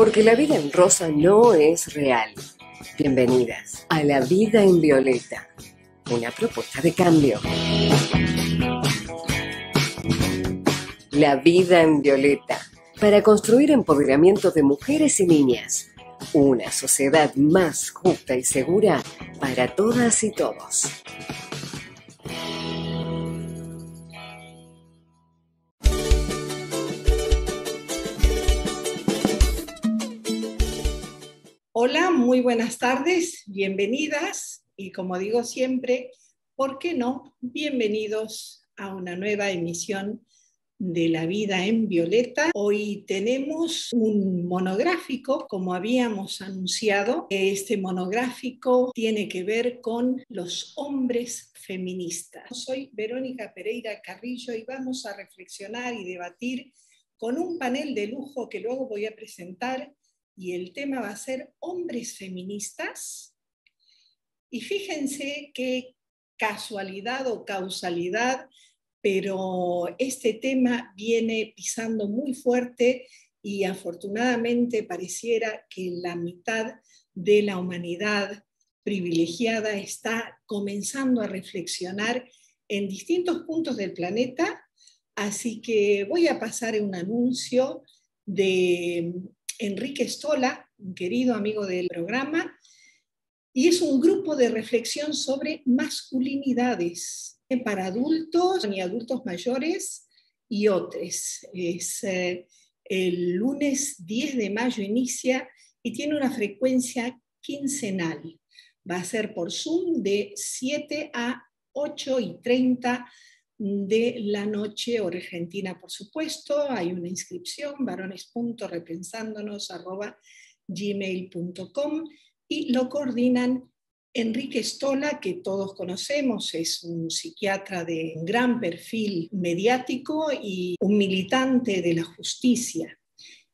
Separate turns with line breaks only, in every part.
Porque la vida en rosa no es real. Bienvenidas a La Vida en Violeta, una propuesta de cambio. La Vida en Violeta, para construir empoderamiento de mujeres y niñas. Una sociedad más justa y segura para todas y todos.
Hola, muy buenas tardes, bienvenidas y como digo siempre, ¿por qué no? Bienvenidos a una nueva emisión de La Vida en Violeta. Hoy tenemos un monográfico, como habíamos anunciado. Este monográfico tiene que ver con los hombres feministas. Soy Verónica Pereira Carrillo y vamos a reflexionar y debatir con un panel de lujo que luego voy a presentar. Y el tema va a ser hombres feministas. Y fíjense qué casualidad o causalidad, pero este tema viene pisando muy fuerte y afortunadamente pareciera que la mitad de la humanidad privilegiada está comenzando a reflexionar en distintos puntos del planeta. Así que voy a pasar un anuncio de Enrique Stola, un querido amigo del programa, y es un grupo de reflexión sobre masculinidades para adultos y adultos mayores y otros. El lunes 10 de mayo inicia y tiene una frecuencia quincenal. Va a ser por Zoom de 7 a 8:30 de la noche, hora argentina, por supuesto. Hay una inscripción, varones.repensándonos@gmail.com, y lo coordinan Enrique Stola, que todos conocemos, es un psiquiatra de gran perfil mediático y un militante de la justicia,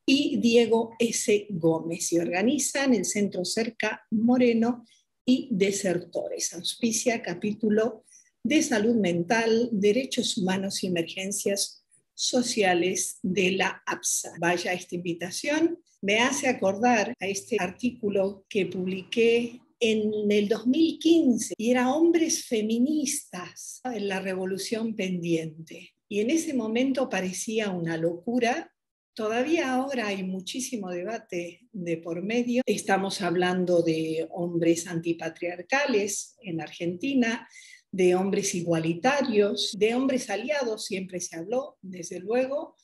y Diego S. Gómez, y organizan el Centro Cerca Moreno y Desertores. Auspicia capítulo de Salud Mental, Derechos Humanos y Emergencias Sociales de la APSA. Vaya esta invitación. Me hace acordar a este artículo que publiqué en el 2015 y era Hombres Feministas en la Revolución Pendiente. Y en ese momento parecía una locura. Todavía ahora hay muchísimo debate de por medio. Estamos hablando de hombres antipatriarcales en Argentina, de hombres igualitarios, de hombres aliados, siempre se habló, desde luego,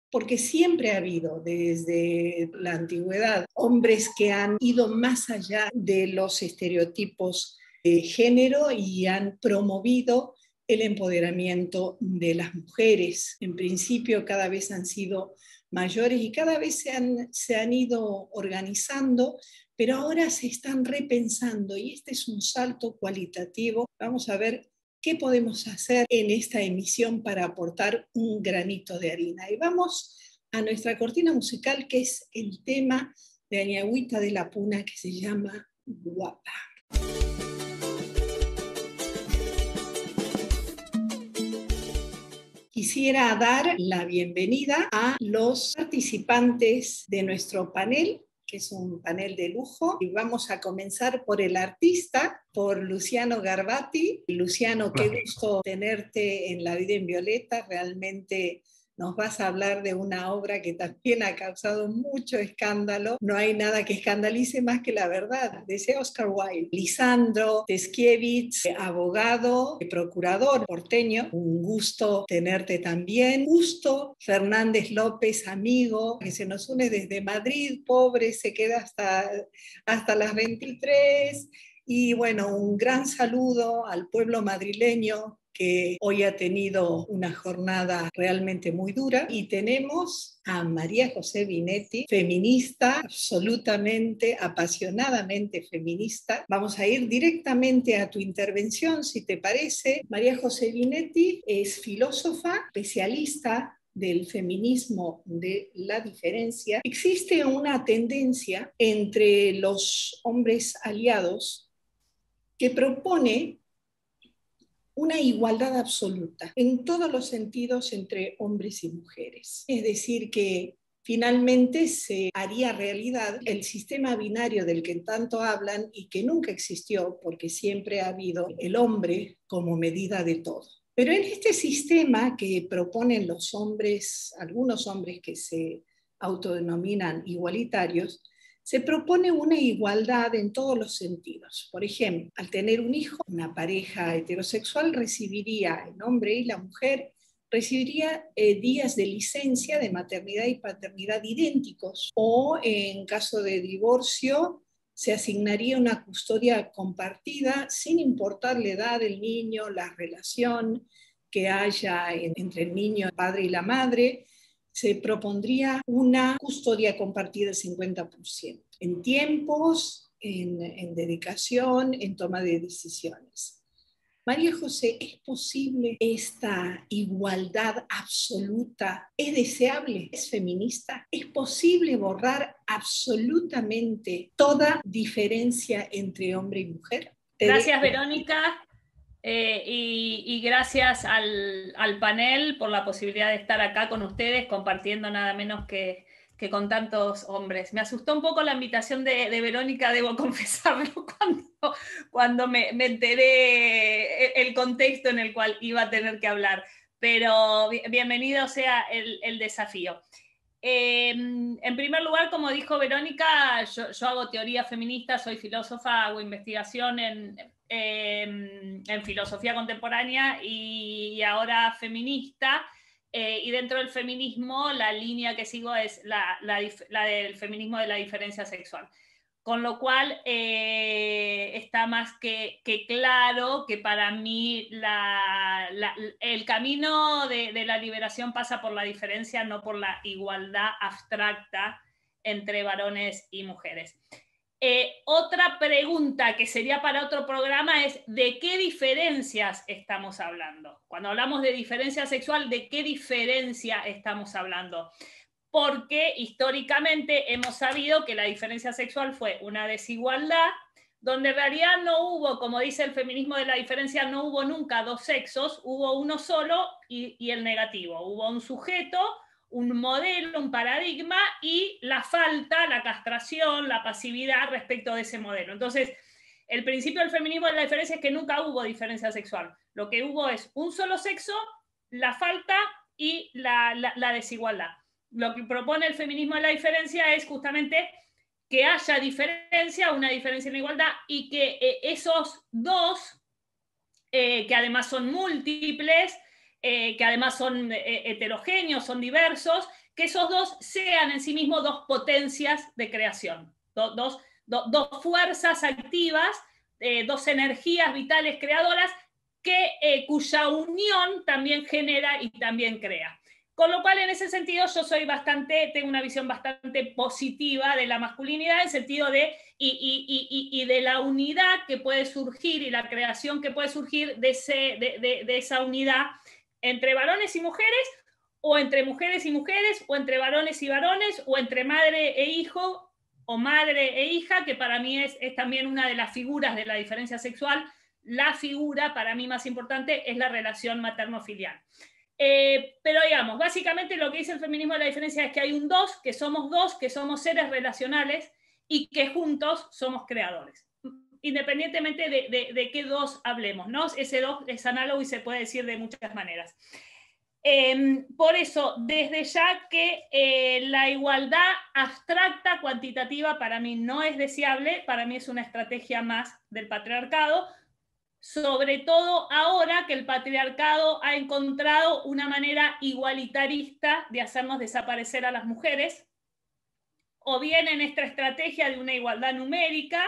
porque siempre ha habido desde la antigüedad hombres que han ido más allá de los estereotipos de género y han promovido el empoderamiento de las mujeres. En principio cada vez han sido mayores y cada vez se han ido organizando, pero ahora se están repensando y este es un salto cualitativo. Vamos a ver qué podemos hacer en esta emisión para aportar un granito de harina. Y vamos a nuestra cortina musical, que es el tema de Añagüita de la Puna, que se llama Guapa. Quisiera dar la bienvenida a los participantes de nuestro panel, que es un panel de lujo, y vamos a comenzar por el artista, por Luciano Garbati. Luciano, qué gusto tenerte en La Vida en Violeta. Realmente nos vas a hablar de una obra que también ha causado mucho escándalo. No hay nada que escandalice más que la verdad, dice Oscar Wilde. Lisandro Teskiewicz, abogado, procurador porteño, un gusto tenerte también. Justo Fernández López, amigo, que se nos une desde Madrid, pobre, se queda hasta las 23. Y bueno, un gran saludo al pueblo madrileño, que hoy ha tenido una jornada realmente muy dura. Y tenemos a María José Binetti, feminista, absolutamente, apasionadamente feminista. Vamos a ir directamente a tu intervención, si te parece. María José Binetti es filósofa, especialista del feminismo de la diferencia. Existe una tendencia entre los hombres aliados que propone una igualdad absoluta en todos los sentidos entre hombres y mujeres. Es decir, que finalmente se haría realidad el sistema binario del que tanto hablan y que nunca existió porque siempre ha habido el hombre como medida de todo. Pero en este sistema que proponen los hombres, algunos hombres que se autodenominan igualitarios, se propone una igualdad en todos los sentidos. Por ejemplo, al tener un hijo, una pareja heterosexual recibiría, el hombre y la mujer, recibiría días de licencia de maternidad y paternidad idénticos, o en caso de divorcio se asignaría una custodia compartida sin importar la edad del niño, la relación que haya entre el niño, el padre y la madre. Se propondría una custodia compartida del 50%, en tiempos, en dedicación, en toma de decisiones. María José, ¿es posible esta igualdad absoluta? ¿Es deseable? ¿Es feminista? ¿Es posible borrar absolutamente toda diferencia entre hombre y mujer?
Gracias, Verónica. Y gracias al panel por la posibilidad de estar acá con ustedes compartiendo nada menos que con tantos hombres. Me asustó un poco la invitación de Verónica, debo confesarlo, cuando me enteré el contexto en el cual iba a tener que hablar. Pero bienvenido sea el desafío. En primer lugar, como dijo Verónica, yo hago teoría feminista, soy filósofa, hago investigación en filosofía contemporánea y ahora feminista. Y dentro del feminismo, la línea que sigo es la del feminismo de la diferencia sexual. Con lo cual está más que claro que para mí el camino de la liberación pasa por la diferencia, no por la igualdad abstracta entre varones y mujeres. Otra pregunta que sería para otro programa es ¿de qué diferencias estamos hablando? Cuando hablamos de diferencia sexual, ¿de qué diferencia estamos hablando? Porque históricamente hemos sabido que la diferencia sexual fue una desigualdad, donde en realidad no hubo, como dice el feminismo de la diferencia, no hubo nunca dos sexos, hubo uno solo y el negativo. Hubo un sujeto, un modelo, un paradigma y la falta, la castración, la pasividad respecto de ese modelo. Entonces, el principio del feminismo de la diferencia es que nunca hubo diferencia sexual. Lo que hubo es un solo sexo, la falta y la desigualdad. Lo que propone el feminismo de la diferencia es justamente que haya diferencia, una diferencia en la igualdad, y que esos dos, que además son múltiples, que además son heterogéneos, son diversos, que esos dos sean en sí mismos dos potencias de creación, dos fuerzas activas, dos energías vitales creadoras, cuya unión también genera y también crea. Con lo cual, en ese sentido, yo tengo una visión bastante positiva de la masculinidad, en el sentido de, y de la unidad que puede surgir y la creación que puede surgir de esa unidad entre varones y mujeres, o entre mujeres y mujeres, o entre varones y varones, o entre madre e hijo, o madre e hija, que para mí es también una de las figuras de la diferencia sexual. La figura, para mí más importante, es la relación materno-filial. Pero digamos, básicamente lo que dice el feminismo de la diferencia es que hay un dos, que somos seres relacionales y que juntos somos creadores. Independientemente de qué dos hablemos, ¿no? Ese dos es análogo y se puede decir de muchas maneras. Por eso, desde ya que la igualdad abstracta, cuantitativa, para mí no es deseable, para mí es una estrategia más del patriarcado, sobre todo ahora que el patriarcado ha encontrado una manera igualitarista de hacernos desaparecer a las mujeres, o bien en esta estrategia de una igualdad numérica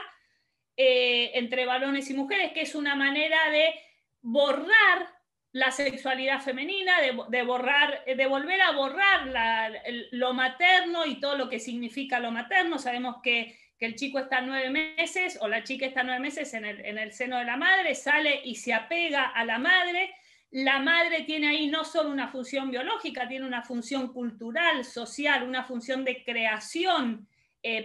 entre varones y mujeres, que es una manera de borrar la sexualidad femenina, de volver a borrar lo materno y todo lo que significa lo materno. Sabemos que el chico está 9 meses o la chica está 9 meses en el seno de la madre, sale y se apega a la madre. La madre tiene ahí no solo una función biológica, tiene una función cultural, social, una función de creación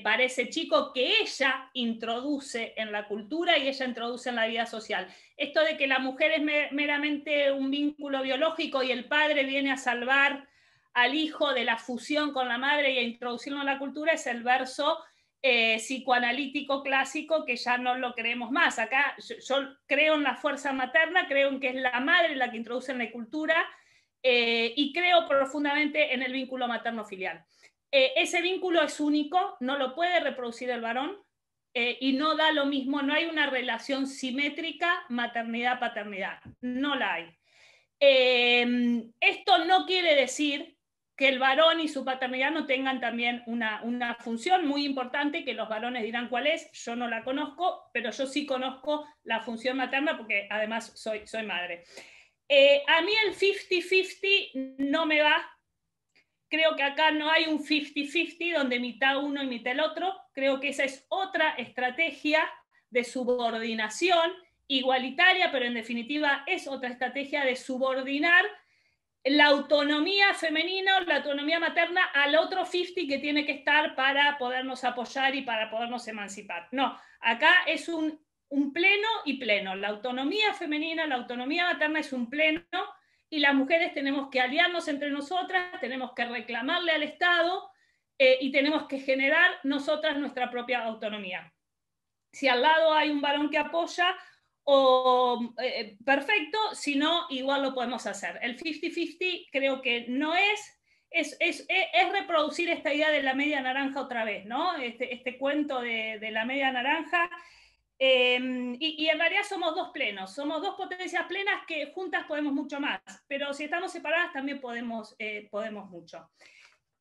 para ese chico que ella introduce en la cultura y ella introduce en la vida social. Esto de que la mujer es meramente un vínculo biológico y el padre viene a salvar al hijo de la fusión con la madre y a introducirlo en la cultura es el verso psicoanalítico clásico, que ya no lo creemos más. Acá yo creo en la fuerza materna, creo en que es la madre la que introduce en la cultura, y creo profundamente en el vínculo materno-filial. Ese vínculo es único, no lo puede reproducir el varón, y no da lo mismo, no hay una relación simétrica maternidad-paternidad, no la hay. Esto no quiere decir que el varón y su paternidad no tengan también una función muy importante, que los varones dirán cuál es, yo no la conozco, pero yo sí conozco la función materna porque además soy madre. A mí el 50-50 no me va. Creo que acá no hay un 50-50 donde mitad uno y mitad el otro. Creo que esa es otra estrategia de subordinación igualitaria, pero en definitiva es otra estrategia de subordinar la autonomía femenina o la autonomía materna al otro 50 que tiene que estar para podernos apoyar y para podernos emancipar. No, acá es un pleno y pleno. La autonomía femenina, la autonomía materna es un pleno, y las mujeres tenemos que aliarnos entre nosotras, tenemos que reclamarle al Estado, y tenemos que generar nosotras nuestra propia autonomía. Si al lado hay un varón que apoya, perfecto, si no, igual lo podemos hacer. El 50-50 creo que no es reproducir esta idea de la media naranja otra vez, ¿no? Este cuento de la media naranja. Y en realidad somos dos plenos, somos dos potencias plenas que juntas podemos mucho más, pero si estamos separadas también podemos mucho.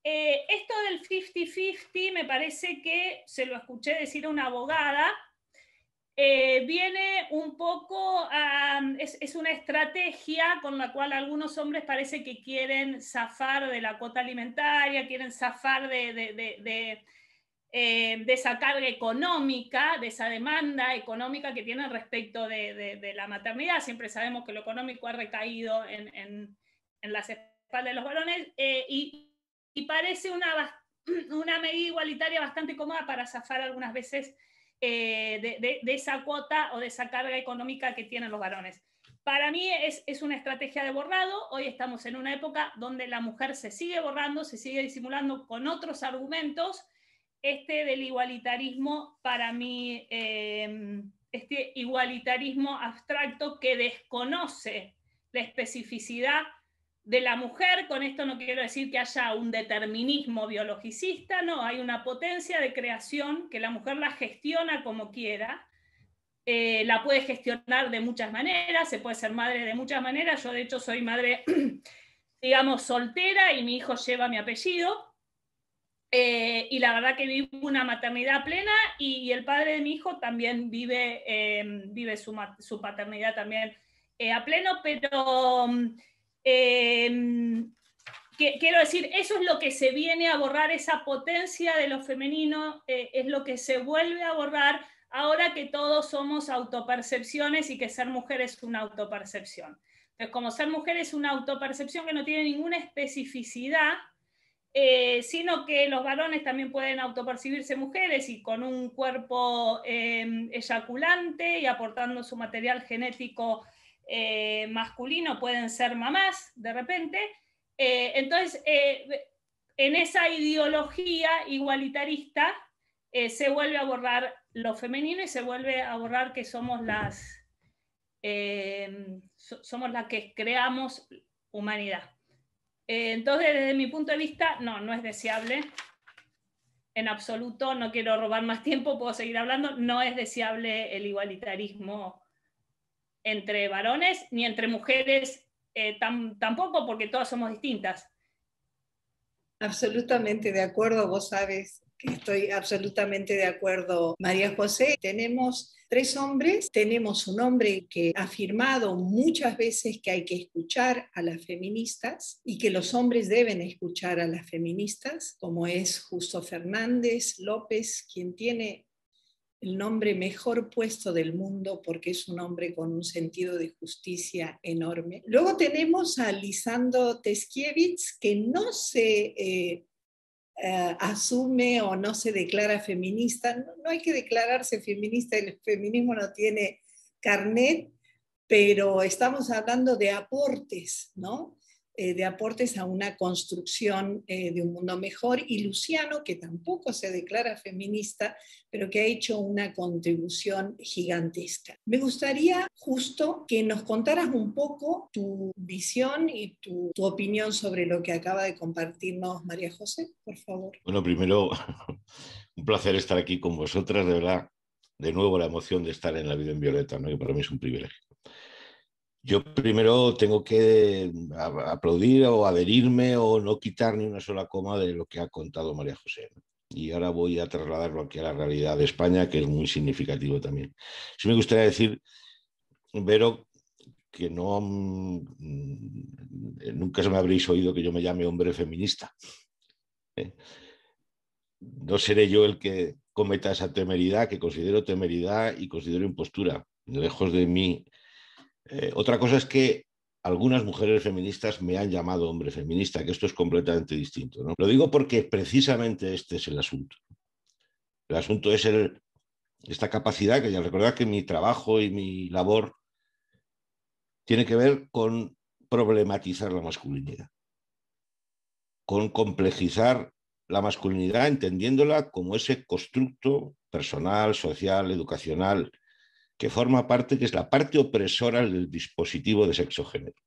Esto del 50-50 me parece que se lo escuché decir a una abogada. Viene un poco es una estrategia con la cual algunos hombres parece que quieren zafar de la cuota alimentaria, quieren zafar de esa carga económica, de esa demanda económica que tienen respecto de la maternidad. Siempre sabemos que lo económico ha recaído en las espaldas de los varones, y parece una medida igualitaria bastante cómoda para zafar algunas veces de esa cuota o de esa carga económica que tienen los varones. Para mí es una estrategia de borrado. Hoy estamos en una época donde la mujer se sigue borrando, se sigue disimulando con otros argumentos. Del igualitarismo, para mí, este igualitarismo abstracto que desconoce la especificidad de la mujer. Con esto no quiero decir que haya un determinismo biologicista, no, hay una potencia de creación que la mujer la gestiona como quiera, la puede gestionar de muchas maneras, se puede ser madre de muchas maneras. Yo de hecho soy madre, digamos, soltera, y mi hijo lleva mi apellido, y la verdad que vivo una maternidad plena, y el padre de mi hijo también vive su paternidad también a pleno, pero quiero decir, eso es lo que se viene a borrar, esa potencia de lo femenino, es lo que se vuelve a borrar ahora que todos somos autopercepciones y que ser mujer es una autopercepción. Entonces, como ser mujer es una autopercepción que no tiene ninguna especificidad, sino que los varones también pueden autopercibirse mujeres y con un cuerpo eyaculante y aportando su material genético masculino pueden ser mamás de repente. Entonces, en esa ideología igualitarista se vuelve a borrar lo femenino y se vuelve a borrar que somos las que creamos humanidad. Entonces, desde mi punto de vista, no es deseable en absoluto. No quiero robar más tiempo, puedo seguir hablando. No es deseable el igualitarismo entre varones, ni entre mujeres tampoco, porque todas somos distintas.
Absolutamente de acuerdo, vos sabes que estoy absolutamente de acuerdo, María José. Tenemos 3 hombres, tenemos un hombre que ha afirmado muchas veces que hay que escuchar a las feministas y que los hombres deben escuchar a las feministas, como es Justo Fernández López, quien tiene el nombre mejor puesto del mundo porque es un hombre con un sentido de justicia enorme. Luego tenemos a Lisandro Teskiewicz, que no se asume o no se declara feminista. No hay que declararse feminista, el feminismo no tiene carnet, pero estamos hablando de aportes, ¿no? de aportes a una construcción de un mundo mejor, y Luciano, que tampoco se declara feminista, pero que ha hecho una contribución gigantesca. Me gustaría justo que nos contaras un poco tu visión y tu opinión sobre lo que acaba de compartirnos María José, por favor.
Bueno, primero, un placer estar aquí con vosotras, de verdad. De nuevo, la emoción de estar en La Vida en Violeta, ¿no? Que para mí es un privilegio. Yo primero tengo que aplaudir o adherirme o no quitar ni una sola coma de lo que ha contado María José, ¿no? Y ahora voy a trasladarlo aquí a la realidad de España, que es muy significativo también. Sí me gustaría decir, Vero, que no, nunca se me habréis oído que yo me llame hombre feminista. No seré yo el que cometa esa temeridad, que considero temeridad y considero impostura. Lejos de mí. Otra cosa es que algunas mujeres feministas me han llamado hombre feminista, que esto es completamente distinto, ¿no? Lo digo porque precisamente este es el asunto. El asunto es esta capacidad, que ya recordad que mi trabajo y mi labor tiene que ver con problematizar la masculinidad, con complejizar la masculinidad, entendiéndola como ese constructo personal, social, educacional, que forma parte, que es la parte opresora del dispositivo de sexo-género.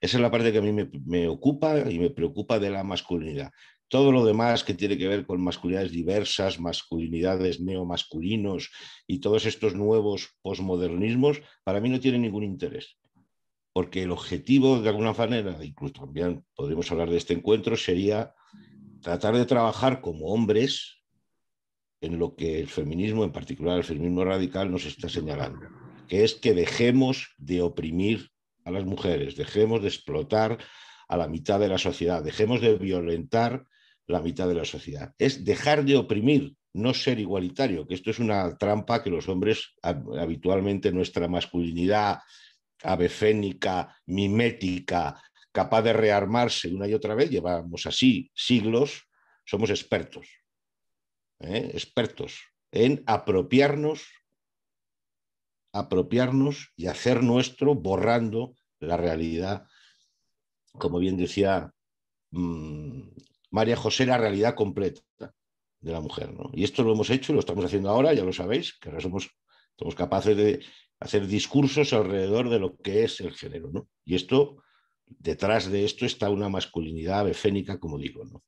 Esa es la parte que a mí me ocupa y me preocupa de la masculinidad. Todo lo demás que tiene que ver con masculinidades diversas, masculinidades neomasculinos y todos estos nuevos posmodernismos, para mí no tiene ningún interés. Porque el objetivo, de alguna manera, incluso también podríamos hablar de este encuentro, sería tratar de trabajar como hombres en lo que el feminismo, en particular el feminismo radical, nos está señalando, que es que dejemos de oprimir a las mujeres, dejemos de explotar a la mitad de la sociedad, dejemos de violentar la mitad de la sociedad. Es dejar de oprimir, no ser igualitario, que esto es una trampa que los hombres habitualmente, nuestra masculinidad avefénica, mimética, capaz de rearmarse una y otra vez, llevamos así siglos, somos expertos. Expertos en apropiarnos y hacer nuestro, borrando la realidad, como bien decía María José, la realidad completa de la mujer, ¿no? Y esto lo hemos hecho y lo estamos haciendo ahora, ya lo sabéis, que ahora somos capaces de hacer discursos alrededor de lo que es el género, ¿no? Y esto, detrás de esto está una masculinidad efénica, como digo, ¿no?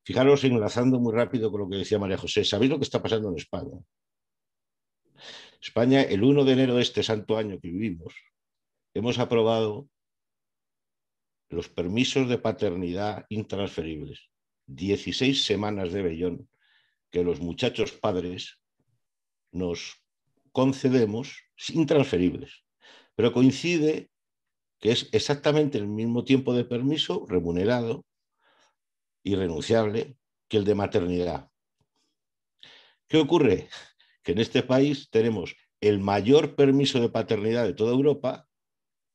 Fijaros, enlazando muy rápido con lo que decía María José, ¿sabéis lo que está pasando en España? España, el 1 de enero de este santo año que vivimos, hemos aprobado los permisos de paternidad intransferibles, 16 semanas de vellón que los muchachos padres nos concedemos intransferibles. Pero coincide que es exactamente el mismo tiempo de permiso remunerado, irrenunciable, que el de maternidad. ¿Qué ocurre? Que en este país tenemos el mayor permiso de paternidad de toda Europa,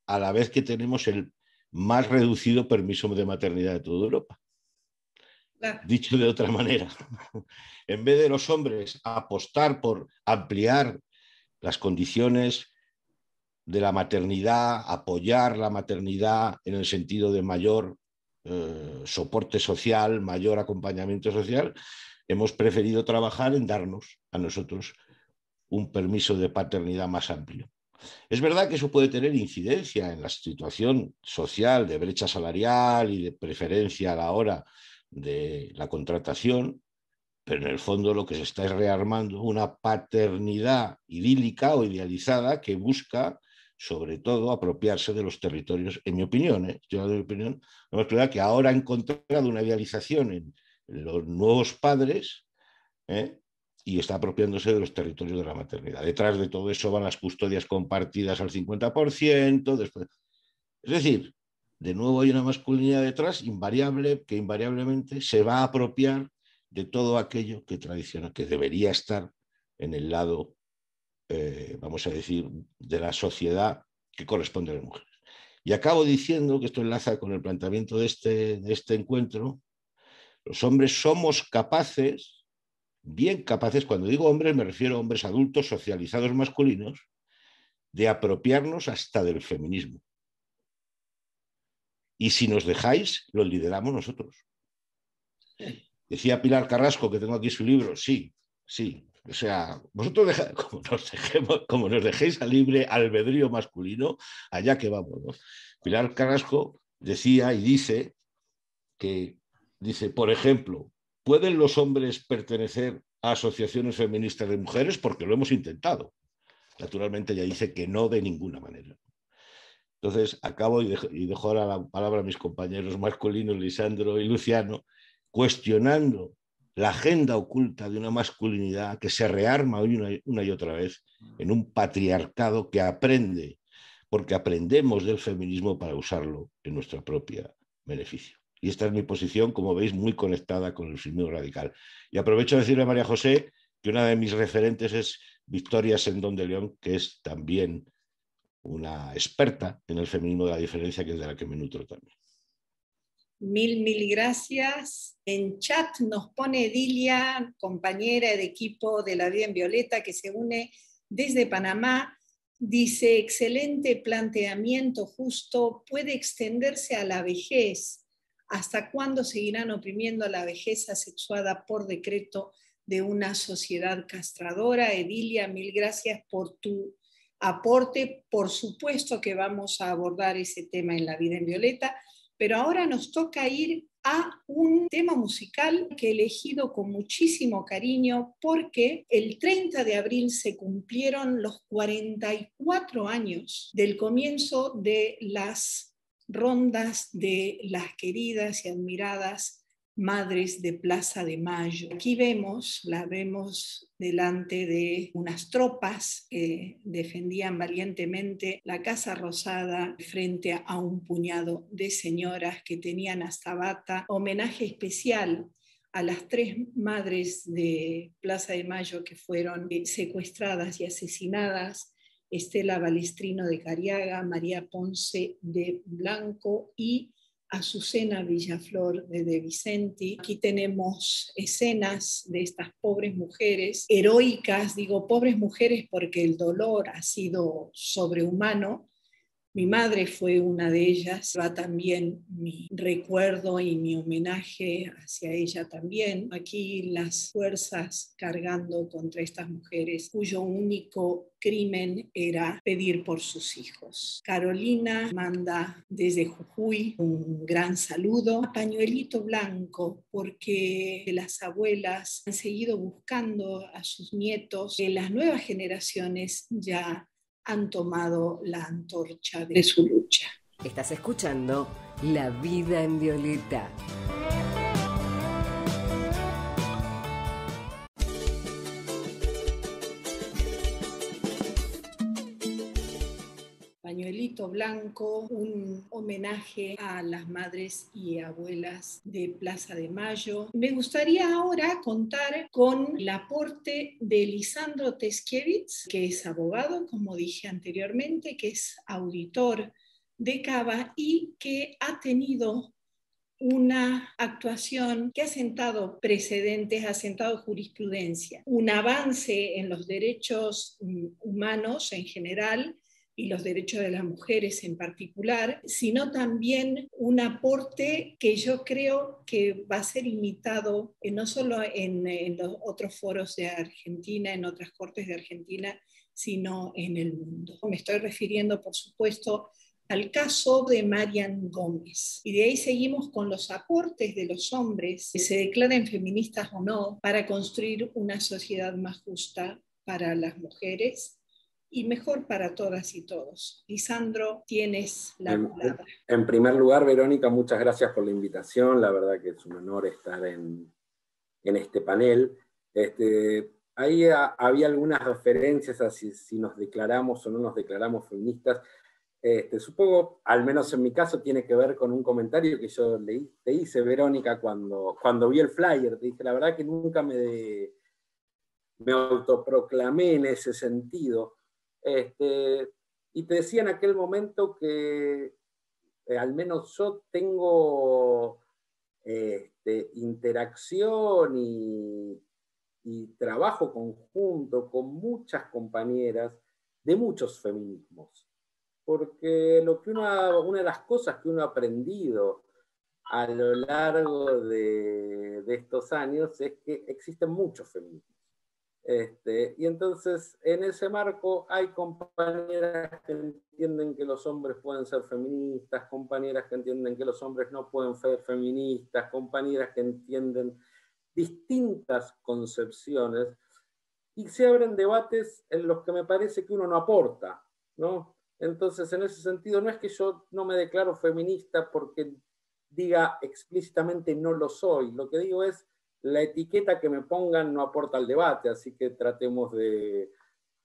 a la vez que tenemos el más reducido permiso de maternidad de toda Europa. Dicho de otra manera, en vez de los hombres apostar por ampliar las condiciones de la maternidad, apoyar la maternidad en el sentido de mayor soporte social, mayor acompañamiento social, hemos preferido trabajar en darnos a nosotros un permiso de paternidad más amplio. Es verdad que eso puede tener incidencia en la situación social de brecha salarial y de preferencia a la hora de la contratación, pero en el fondo lo que se está es rearmando una paternidad idílica o idealizada que busca sobre todo apropiarse de los territorios, en mi opinión, yo de mi opinión, es verdad que ahora ha encontrado una idealización en los nuevos padres, y está apropiándose de los territorios de la maternidad. Detrás de todo eso van las custodias compartidas al 50%. Después. Es decir, de nuevo hay una masculinidad detrás invariable que invariablemente se va a apropiar de todo aquello que tradiciona, que debería estar en el lado, vamos a decir, de la sociedad que corresponde a las mujeres. Y acabo diciendo, que esto enlaza con el planteamiento de este encuentro, los hombres somos capaces, bien capaces, cuando digo hombres me refiero a hombres adultos socializados masculinos, de apropiarnos hasta del feminismo. Y si nos dejáis, lo lideramos nosotros. Decía Pilar Carrasco, que tengo aquí su libro, sí. O sea, vosotros como nos dejéis a libre albedrío masculino, allá que vamos, ¿no? Pilar Carrasco decía y dice por ejemplo, ¿pueden los hombres pertenecer a asociaciones feministas de mujeres? Porque lo hemos intentado. Naturalmente ella dice que no de ninguna manera. Entonces, acabo y dejo ahora la palabra a mis compañeros masculinos, Lisandro y Luciano, cuestionando la agenda oculta de una masculinidad que se rearma una y otra vez en un patriarcado que aprende, porque aprendemos del feminismo para usarlo en nuestro propio beneficio. Y esta es mi posición, como veis, muy conectada con el feminismo radical. Y aprovecho de decirle a María José que una de mis referentes es Victoria Sendón de León, que es también una experta en el feminismo de la diferencia, que es de la que me nutro también.
Mil gracias. En chat nos pone Edilia, compañera de equipo de La Vida en Violeta, que se une desde Panamá. Dice, excelente planteamiento, justo, puede extenderse a la vejez. ¿Hasta cuándo seguirán oprimiendo a la vejez asexuada por decreto de una sociedad castradora? Edilia, mil gracias por tu aporte. Por supuesto que vamos a abordar ese tema en La Vida en Violeta, pero ahora nos toca ir a un tema musical que he elegido con muchísimo cariño porque el 30 de abril se cumplieron los 44 años del comienzo de las rondas de las queridas y admiradas Madres de Plaza de Mayo. Aquí la vemos delante de unas tropas que defendían valientemente la Casa Rosada frente a un puñado de señoras que tenían hasta bata. Homenaje especial a las 3 madres de Plaza de Mayo que fueron secuestradas y asesinadas: Estela Balestrino de Cariaga, María Ponce de Blanco y Azucena Villaflor de Vicenti. Aquí tenemos escenas de estas pobres mujeres, heroicas, digo pobres mujeres porque el dolor ha sido sobrehumano. Mi madre fue una de ellas, va también mi recuerdo y mi homenaje hacia ella también. Aquí las fuerzas cargando contra estas mujeres cuyo único crimen era pedir por sus hijos. Carolina manda desde Jujuy un gran saludo. Pañuelito blanco, porque las abuelas han seguido buscando a sus nietos. Las nuevas generaciones ya han tomado la antorcha de su lucha.
Estás escuchando La Vida en Violeta.
Pañuelito blanco, un homenaje a las madres y abuelas de Plaza de Mayo. Me gustaría ahora contar con el aporte de Lisandro Teskiewicz, que es abogado, como dije anteriormente, que es auditor de Cava y que ha tenido una actuación que ha sentado precedentes, ha sentado jurisprudencia, un avance en los derechos humanos en general y los derechos de las mujeres en particular, sino también un aporte que yo creo que va a ser imitado no solo en los otros foros de Argentina, en otras cortes de Argentina, sino en el mundo. Me estoy refiriendo, por supuesto, al caso de Marian Gómez. Y de ahí seguimos con los aportes de los hombres, que se declaren feministas o no, para construir una sociedad más justa para las mujeres y mejor para todas y todos. Lisandro, tienes la palabra.
En primer lugar, Verónica, muchas gracias por la invitación. La verdad que es un honor estar en este panel. Ahí había algunas referencias a si nos declaramos o no nos declaramos feministas. Supongo, al menos en mi caso, tiene que ver con un comentario que yo te hice, Verónica, cuando vi el flyer. Te dije, la verdad que nunca me autoproclamé en ese sentido. Y te decía en aquel momento que al menos yo tengo interacción y trabajo conjunto con muchas compañeras de muchos feminismos. porque una de las cosas que uno ha aprendido a lo largo de estos años es que existen muchos feminismos. Y entonces, en ese marco, hay compañeras que entienden que los hombres pueden ser feministas, compañeras que entienden que los hombres no pueden ser feministas, compañeras que entienden distintas concepciones, y se abren debates en los que me parece que uno no aporta, ¿no? Entonces, en ese sentido, no es que yo no me declaro feminista porque diga explícitamente no lo soy. Lo que digo es, la etiqueta que me pongan no aporta al debate, así que tratemos de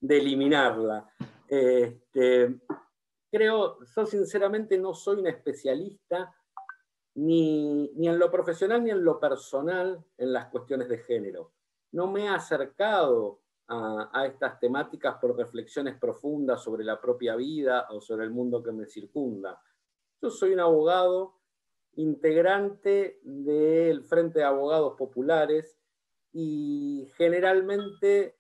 eliminarla. Yo sinceramente no soy un especialista ni en lo profesional ni en lo personal en las cuestiones de género. No me he acercado a estas temáticas por reflexiones profundas sobre la propia vida o sobre el mundo que me circunda. Yo soy un abogado integrante del Frente de Abogados Populares y generalmente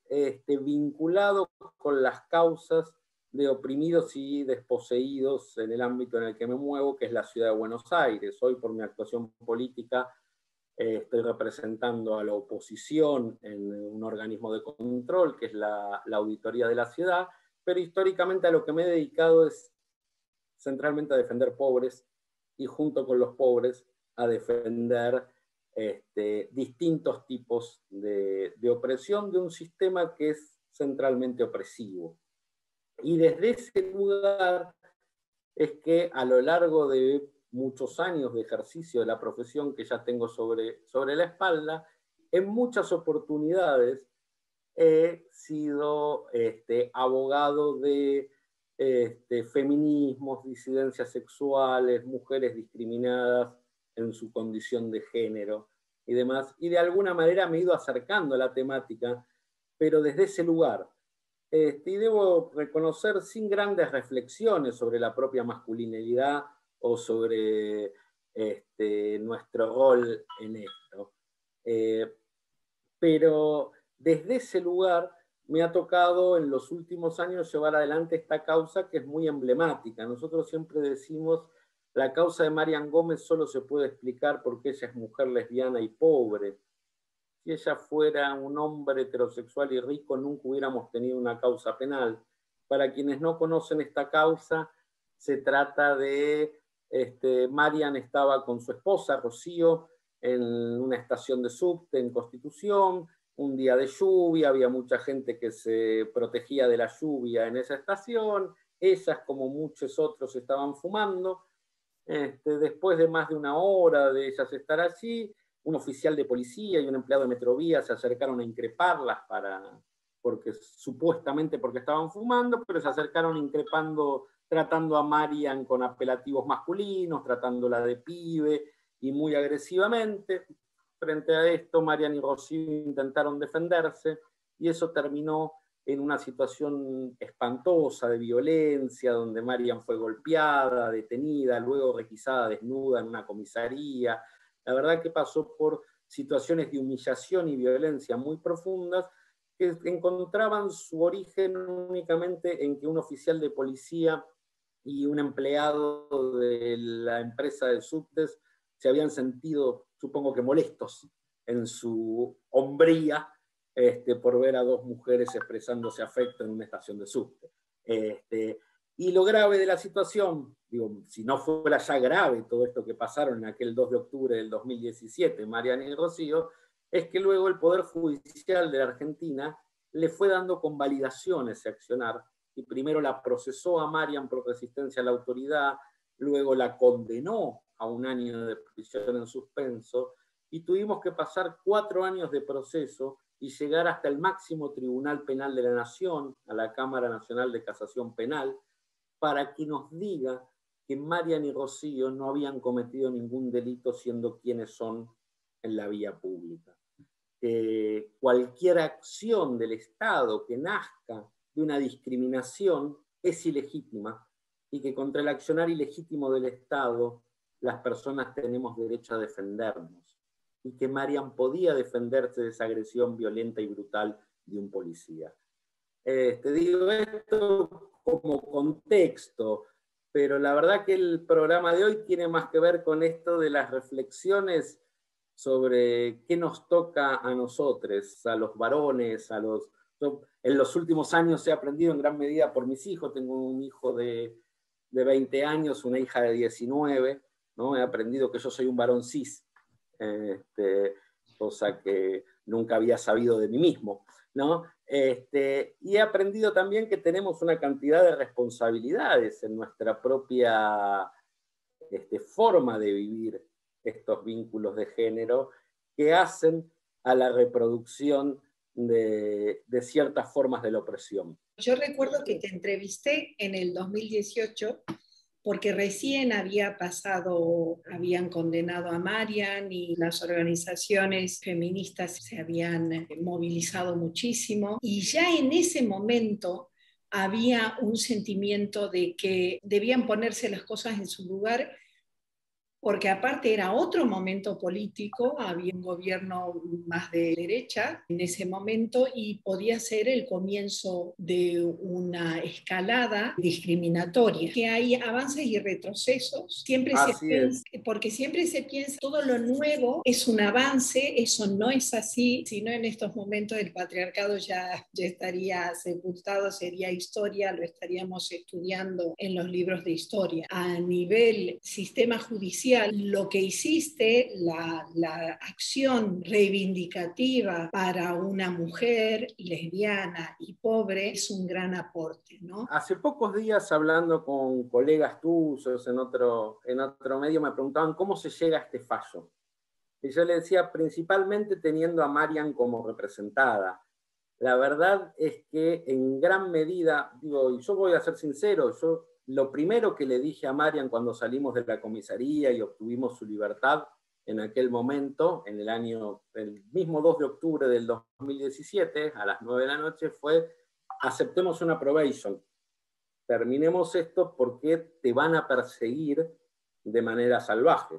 vinculado con las causas de oprimidos y desposeídos en el ámbito en el que me muevo, que es la ciudad de Buenos Aires. Hoy, por mi actuación política, estoy representando a la oposición en un organismo de control, que es la auditoría de la ciudad, pero históricamente a lo que me he dedicado es centralmente a defender pobres, y junto con los pobres a defender distintos tipos de opresión de un sistema que es centralmente opresivo. Y desde ese lugar es que a lo largo de muchos años de ejercicio de la profesión que ya tengo sobre la espalda, en muchas oportunidades he sido abogado de feminismos, disidencias sexuales, mujeres discriminadas en su condición de género y demás, y de alguna manera me he ido acercando a la temática, pero desde ese lugar. Y debo reconocer, sin grandes reflexiones sobre la propia masculinidad o sobre nuestro rol en esto. Pero desde ese lugar me ha tocado en los últimos años llevar adelante esta causa que es muy emblemática. Nosotros siempre decimos, la causa de Marian Gómez solo se puede explicar porque ella es mujer lesbiana y pobre. Si ella fuera un hombre heterosexual y rico, nunca hubiéramos tenido una causa penal. Para quienes no conocen esta causa, se trata de, Marian estaba con su esposa, Rocío, en una estación de subte en Constitución, un día de lluvia, había mucha gente que se protegía de la lluvia en esa estación, ellas, como muchos otros, estaban fumando. Después de más de una hora de ellas estar allí, un oficial de policía y un empleado de Metrovía se acercaron a increparlas supuestamente porque estaban fumando, pero se acercaron increpando, tratando a Marian con apelativos masculinos, tratándola de pibe y muy agresivamente. Frente a esto, Marian y Rocío intentaron defenderse y eso terminó en una situación espantosa de violencia, donde Marian fue golpeada, detenida, luego requisada desnuda en una comisaría. La verdad que pasó por situaciones de humillación y violencia muy profundas que encontraban su origen únicamente en que un oficial de policía y un empleado de la empresa de subtes se habían sentido, supongo que molestos, en su hombría por ver a dos mujeres expresándose afecto en una estación de subte. Y lo grave de la situación, digo, si no fuera ya grave todo esto que pasaron en aquel 2 de octubre del 2017, Marian y Rocío, es que luego el Poder Judicial de la Argentina le fue dando convalidación ese accionar, y primero la procesó a Marian por resistencia a la autoridad, luego la condenó a 1 año de prisión en suspenso, y tuvimos que pasar 4 años de proceso y llegar hasta el máximo Tribunal Penal de la Nación, a la Cámara Nacional de Casación Penal, para que nos diga que Marian y Rocío no habían cometido ningún delito siendo quienes son en la vía pública. Cualquier acción del Estado que nazca de una discriminación es ilegítima y que contra el accionar ilegítimo del Estado las personas tenemos derecho a defendernos, y que Marian podía defenderse de esa agresión violenta y brutal de un policía. Te digo esto como contexto. pero la verdad que el programa de hoy tiene más que ver con esto de las reflexiones sobre qué nos toca a nosotros, a los varones, Yo en los últimos años he aprendido en gran medida por mis hijos. Tengo un hijo de 20 años, una hija de 19, ¿no? He aprendido que yo soy un varón cis, cosa que nunca había sabido de mí mismo, ¿no? Y he aprendido también que tenemos una cantidad de responsabilidades en nuestra propia forma de vivir estos vínculos de género que hacen a la reproducción de ciertas formas de la opresión.
Yo recuerdo que te entrevisté en el 2018 porque recién habían condenado a Marian y las organizaciones feministas se habían movilizado muchísimo, y ya en ese momento había un sentimiento de que debían ponerse las cosas en su lugar, porque aparte era otro momento político, había un gobierno más de derecha en ese momento y podía ser el comienzo de una escalada discriminatoria. Que hay avances y retrocesos, porque siempre se piensa todo lo nuevo es un avance. Eso no es así, sino en estos momentos el patriarcado ya estaría sepultado, sería historia, lo estaríamos estudiando en los libros de historia. A nivel sistema judicial, lo que hiciste, la acción reivindicativa para una mujer lesbiana y pobre, es un gran aporte, ¿no?
Hace pocos días, hablando con colegas tuyos en otro medio, me preguntaban cómo se llega a este fallo. Y yo le decía, principalmente teniendo a Marian como representada. La verdad es que en gran medida, y yo voy a ser sincero, lo primero que le dije a Marian cuando salimos de la comisaría y obtuvimos su libertad en aquel momento, en el mismo 2 de octubre del 2017, a las 9 de la noche, fue: aceptemos una probation, terminemos esto porque te van a perseguir de manera salvaje.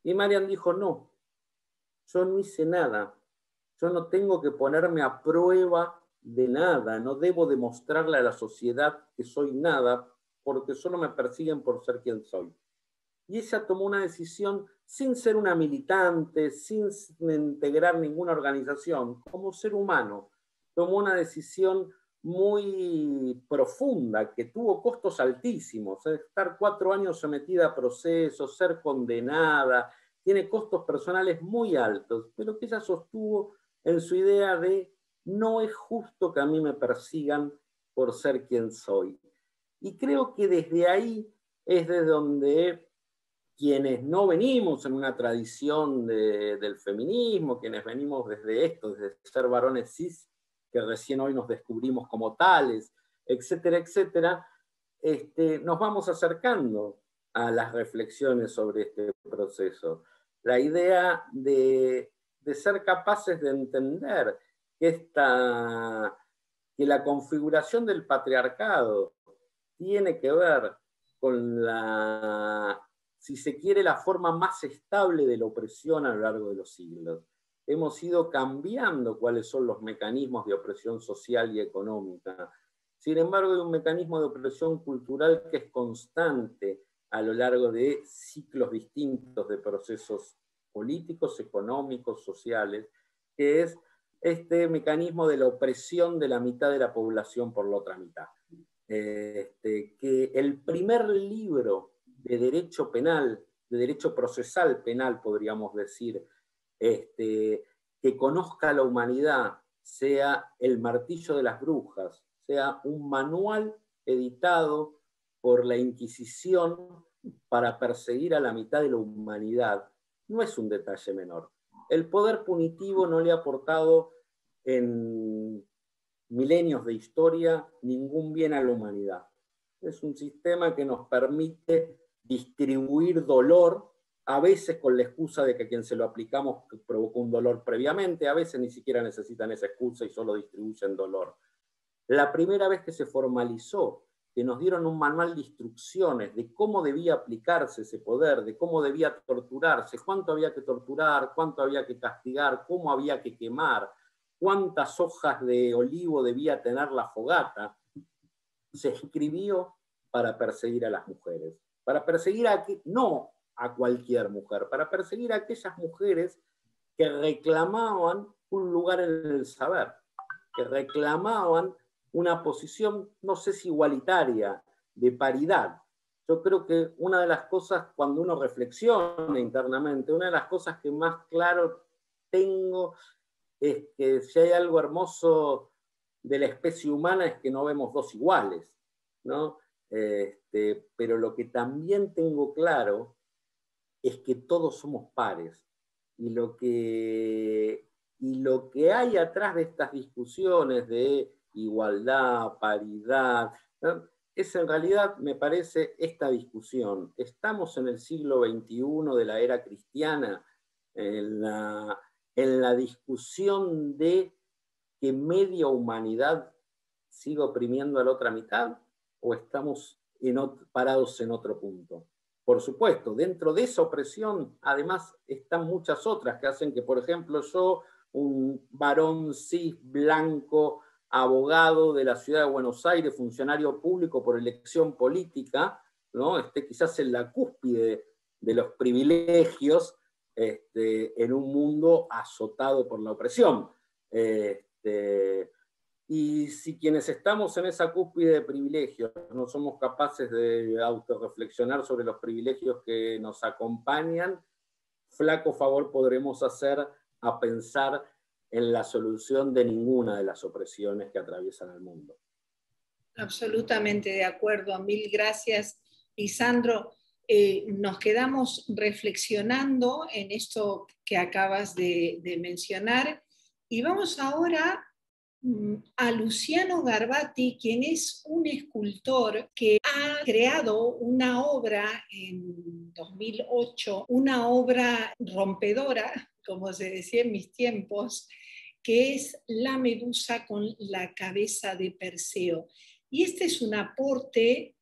Y Marian dijo: no, yo no hice nada, yo no tengo que ponerme a prueba de nada, no debo demostrarle a la sociedad que soy nada, porque solo me persiguen por ser quien soy. Y ella tomó una decisión sin ser una militante, sin integrar ninguna organización, como ser humano. Tomó una decisión muy profunda, que tuvo costos altísimos. Estar 4 años sometida a procesos, ser condenada, tiene costos personales muy altos, pero que ella sostuvo en su idea de: no es justo que a mí me persigan por ser quien soy. Y creo que desde ahí es de donde quienes no venimos en una tradición del feminismo, quienes venimos desde ser varones cis, que recién hoy nos descubrimos como tales, etcétera, etcétera, nos vamos acercando a las reflexiones sobre este proceso. La idea de ser capaces de entender que la configuración del patriarcado tiene que ver con si se quiere, la forma más estable de la opresión a lo largo de los siglos. Hemos ido cambiando cuáles son los mecanismos de opresión social y económica. Sin embargo, hay un mecanismo de opresión cultural que es constante a lo largo de ciclos distintos de procesos políticos, económicos, sociales, que es este mecanismo de la opresión de la mitad de la población por la otra mitad. Que el primer libro de derecho penal, de derecho procesal penal, podríamos decir, que conozca a la humanidad, sea El martillo de las brujas, sea un manual editado por la Inquisición para perseguir a la mitad de la humanidad, no es un detalle menor. El poder punitivo no le ha aportado en milenios de historia ningún bien a la humanidad. Es un sistema que nos permite distribuir dolor, a veces con la excusa de que a quien se lo aplicamos provocó un dolor previamente, a veces ni siquiera necesitan esa excusa y solo distribuyen dolor. La primera vez que se formalizó, que nos dieron un manual de instrucciones de cómo debía aplicarse ese poder, de cómo debía torturarse, cuánto había que torturar, cuánto había que castigar, cómo había que quemar, cuántas hojas de olivo debía tener la fogata, se escribió para perseguir a las mujeres. Para perseguir no a cualquier mujer, para perseguir a aquellas mujeres que reclamaban un lugar en el saber, que reclamaban una posición, no sé si igualitaria, de paridad. Yo creo que una de las cosas, cuando uno reflexiona internamente, una de las cosas que más claro tengo es que si hay algo hermoso de la especie humana es que no vemos dos iguales, ¿no? Pero lo que también tengo claro es que todos somos pares. Y lo que hay atrás de estas discusiones de igualdad, paridad, ¿no? Es en realidad, me parece, esta discusión. Estamos en el siglo XXI de la era cristiana, en la discusión de que media humanidad sigue oprimiendo a la otra mitad, o estamos parados en otro punto. Por supuesto, dentro de esa opresión, además, están muchas otras que hacen que, por ejemplo, yo, un varón cis, blanco, abogado de la ciudad de Buenos Aires, funcionario público por elección política, ¿no? Esté quizás en la cúspide de los privilegios, en un mundo azotado por la opresión. Y si quienes estamos en esa cúspide de privilegios no somos capaces de autorreflexionar sobre los privilegios que nos acompañan, flaco favor podremos hacer a pensar en la solución de ninguna de las opresiones que atraviesan el mundo.
Absolutamente de acuerdo. Mil gracias, Lisandro. Nos quedamos reflexionando en esto que acabas de mencionar y vamos ahora a Luciano Garbati, quien es un escultor que ha creado una obra en 2008, una obra rompedora, como se decía en mis tiempos, que es la medusa con la cabeza de Perseo. Y este es un aporte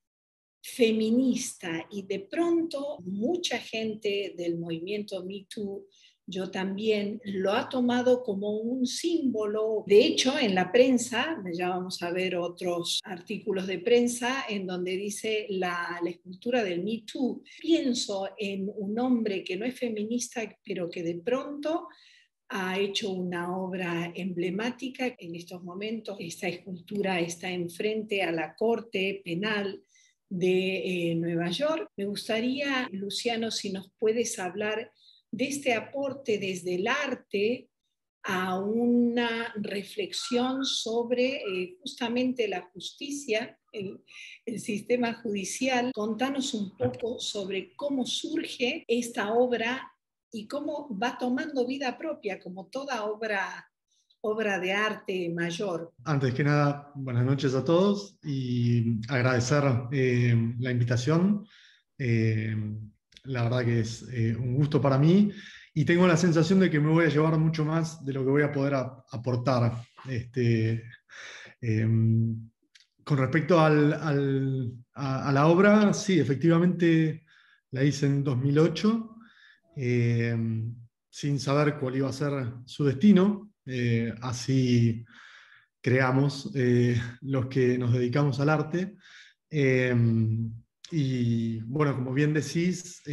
feminista y de pronto mucha gente del movimiento Me Too, yo también, lo ha tomado como un símbolo. De hecho, en la prensa, ya vamos a ver otros artículos de prensa en donde dice la escultura del Me Too. Pienso en un hombre que no es feminista, pero que de pronto ha hecho una obra emblemática. En estos momentos, esta escultura está enfrente a la Corte Penal de Nueva York. Me gustaría, Luciano, si nos puedes hablar de este aporte desde el arte a una reflexión sobre justamente la justicia, el sistema judicial. Contanos un poco sobre cómo surge esta obra y cómo va tomando vida propia, como toda obra de arte mayor.
Antes que nada, buenas noches a todos y agradecer la invitación. La verdad que es un gusto para mí y tengo la sensación de que me voy a llevar mucho más de lo que voy a poder aportar. Con respecto a la obra, sí, efectivamente la hice en 2008, sin saber cuál iba a ser su destino. Así creamos los que nos dedicamos al arte. Y bueno, como bien decís,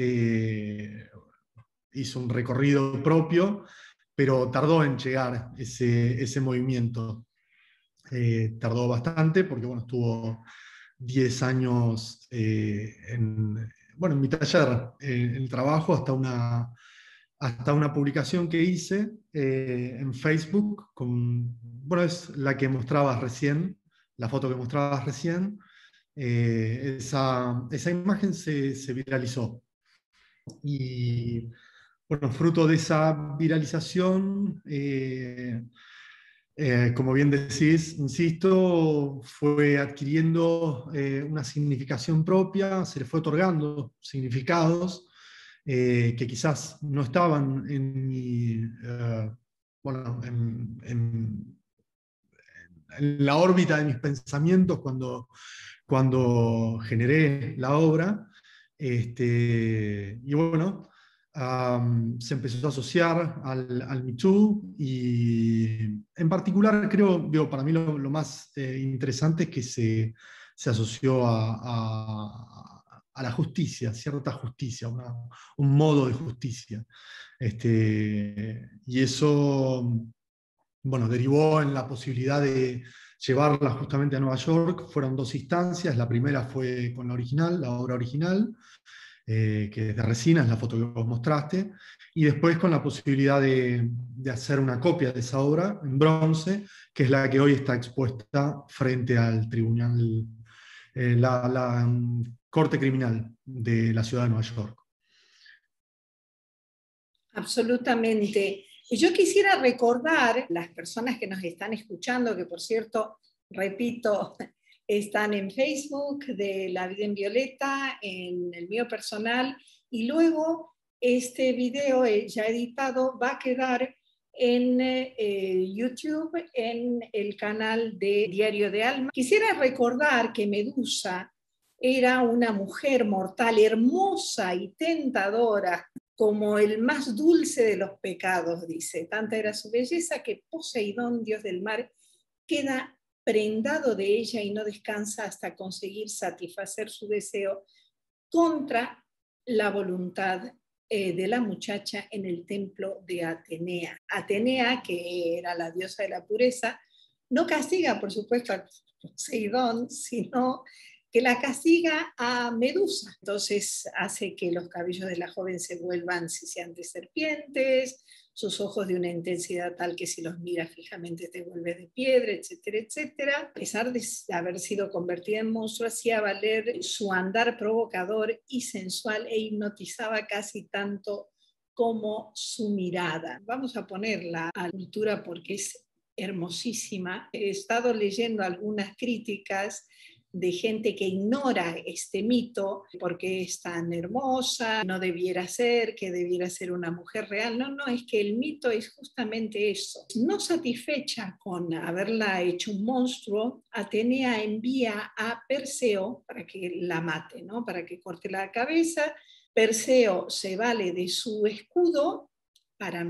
hizo un recorrido propio, pero tardó en llegar ese movimiento. Tardó bastante porque bueno, estuvo 10 años en mi taller, en el trabajo, hasta una publicación que hice en Facebook, es la que mostrabas recién, la foto que mostrabas recién. Esa imagen se viralizó. Y bueno, fruto de esa viralización, como bien decís, insisto, fue adquiriendo una significación propia, se le fue otorgando significados que quizás no estaban en la órbita de mis pensamientos cuando generé la obra. Y bueno, se empezó a asociar al Me Too y en particular creo, para mí lo más interesante es que se asoció a la justicia, cierta justicia, un modo de justicia. Y eso, bueno, derivó en la posibilidad de llevarla justamente a Nueva York. Fueron 2 instancias. La primera fue con la obra original, que es de resina, es la foto que vos mostraste, y después con la posibilidad de hacer una copia de esa obra en bronce, que es la que hoy está expuesta frente al tribunal, la Corte Criminal de la ciudad de Nueva York.
Absolutamente. Y yo quisiera recordar las personas que nos están escuchando, que por cierto, repito, están en Facebook de La Vida en Violeta, en el mío personal, y luego este video ya editado va a quedar en YouTube, en el canal de Diario de Alma. Quisiera recordar que Medusa era una mujer mortal, hermosa y tentadora, como el más dulce de los pecados, dice. Tanta era su belleza que Poseidón, dios del mar, queda prendado de ella y no descansa hasta conseguir satisfacer su deseo contra la voluntad de la muchacha en el templo de Atenea. Atenea, que era la diosa de la pureza, no castiga, por supuesto, a Poseidón, sino que la castiga a Medusa. Entonces hace que los cabellos de la joven se vuelvan siseantes serpientes, sus ojos de una intensidad tal que si los miras fijamente te vuelves de piedra, etcétera, etcétera. A pesar de haber sido convertida en monstruo, hacía valer su andar provocador y sensual e hipnotizaba casi tanto como su mirada. Vamos a ponerla a la cultura porque es hermosísima. He estado leyendo algunas críticas de gente que ignora este mito porque es tan hermosa, no debiera ser, que debiera ser una mujer real. No, es que el mito es justamente eso. No satisfecha con haberla hecho un monstruo, Atenea envía a Perseo para que la mate, ¿no? Para que corte la cabeza. Perseo se vale de su escudo para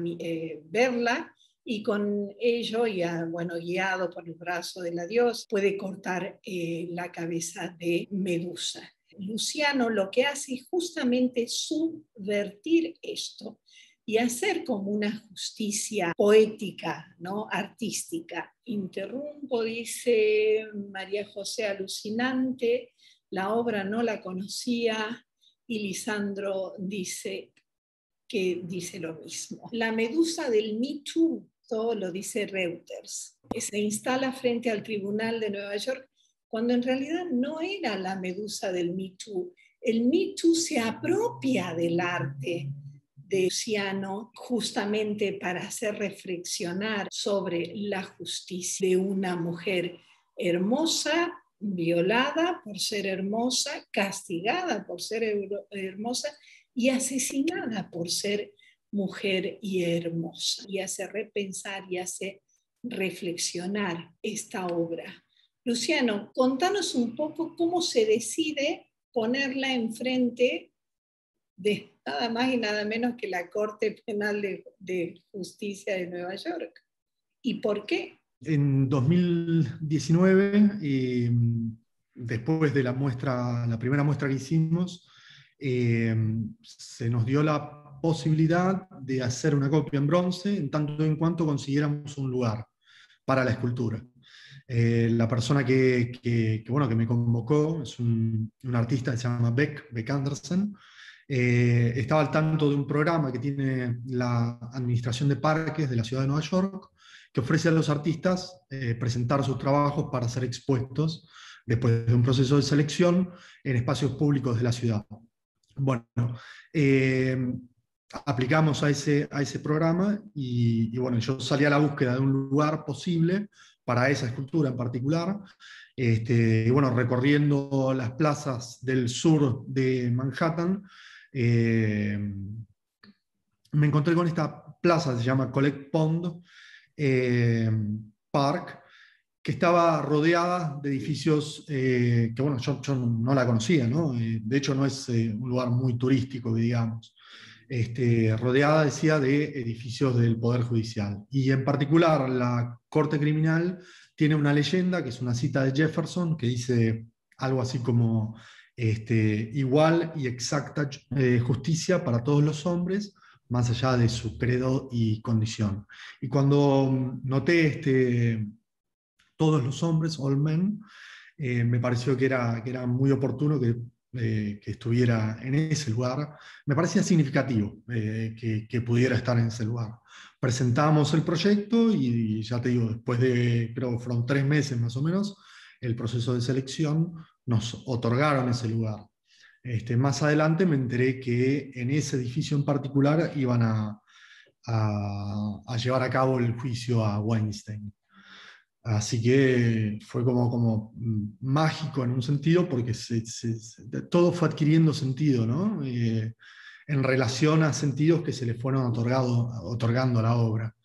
verla, y con ello, guiado por el brazo de la diosa, puede cortar la cabeza de Medusa. Luciano lo que hace es justamente subvertir esto y hacer como una justicia poética, ¿no? Artística. Interrumpo, dice María José, alucinante, la obra no la conocía, y Lisandro dice que dice lo mismo. La Medusa del Me Too, todo lo dice Reuters, que se instala frente al tribunal de Nueva York cuando en realidad no era la Medusa del Me Too. El Me Too se apropia del arte de Luciano justamente para hacer reflexionar sobre la justicia de una mujer hermosa, violada por ser hermosa, castigada por ser hermosa y asesinada por ser mujer y hermosa. Y hace repensar y hace reflexionar esta obra. Luciano, contanos un poco cómo se decide ponerla enfrente de nada más y nada menos que la Corte Penal de Justicia de Nueva York. ¿Y por qué?
En 2019, después de la primera muestra que hicimos, se nos dio la posibilidad de hacer una copia en bronce en tanto en cuanto consiguiéramos un lugar para la escultura. La persona que me convocó es un artista que se llama Beck Andersen. Estaba al tanto de un programa que tiene la Administración de Parques de la Ciudad de Nueva York, que ofrece a los artistas presentar sus trabajos para ser expuestos después de un proceso de selección en espacios públicos de la ciudad. Bueno, aplicamos a ese programa y yo salí a la búsqueda de un lugar posible para esa escultura en particular. Recorriendo las plazas del sur de Manhattan, me encontré con esta plaza, se llama Collect Pond Park, que estaba rodeada de edificios que yo no la conocía, ¿no? De hecho no es un lugar muy turístico, digamos. Rodeada, decía, de edificios del Poder Judicial. Y en particular la Corte Criminal tiene una leyenda, que es una cita de Jefferson, que dice algo así como igual y exacta justicia para todos los hombres, más allá de su credo y condición. Y cuando noté todos los hombres, all men, me pareció que era muy oportuno que estuviera en ese lugar. Me parecía significativo que pudiera estar en ese lugar. Presentamos el proyecto y ya te digo, después de, creo que fueron 3 meses más o menos, el proceso de selección, nos otorgaron ese lugar. Más adelante me enteré que en ese edificio en particular iban a llevar a cabo el juicio a Weinstein. Así que fue como mágico en un sentido, porque todo fue adquiriendo sentido, ¿no? En relación a sentidos que se le fueron otorgando a la obra,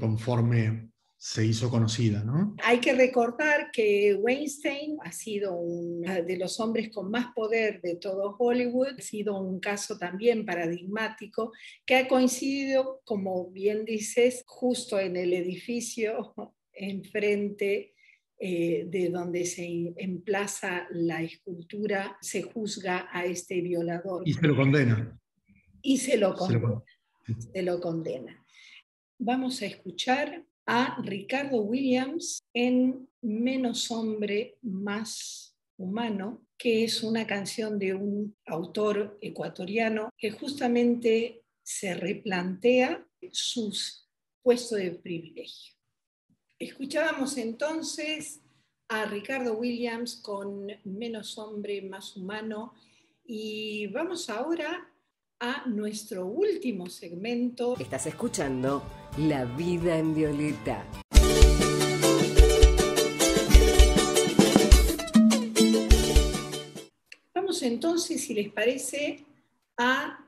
conforme se hizo conocida, ¿no?
Hay que recordar que Weinstein ha sido uno de los hombres con más poder de todo Hollywood, ha sido un caso también paradigmático que ha coincidido, como bien dices, justo en el edificio enfrente de donde se emplaza la escultura, se juzga a este violador.
Y se lo condena.
Y se lo condena. Vamos a escuchar a Ricardo Williams en Menos hombre, más humano, que es una canción de un autor ecuatoriano que justamente se replantea sus puestos de privilegio. Escuchábamos entonces a Ricardo Williams con Menos hombre, más humano, y vamos ahora a nuestro último segmento.
Estás escuchando La vida en violeta.
Vamos entonces, si les parece, a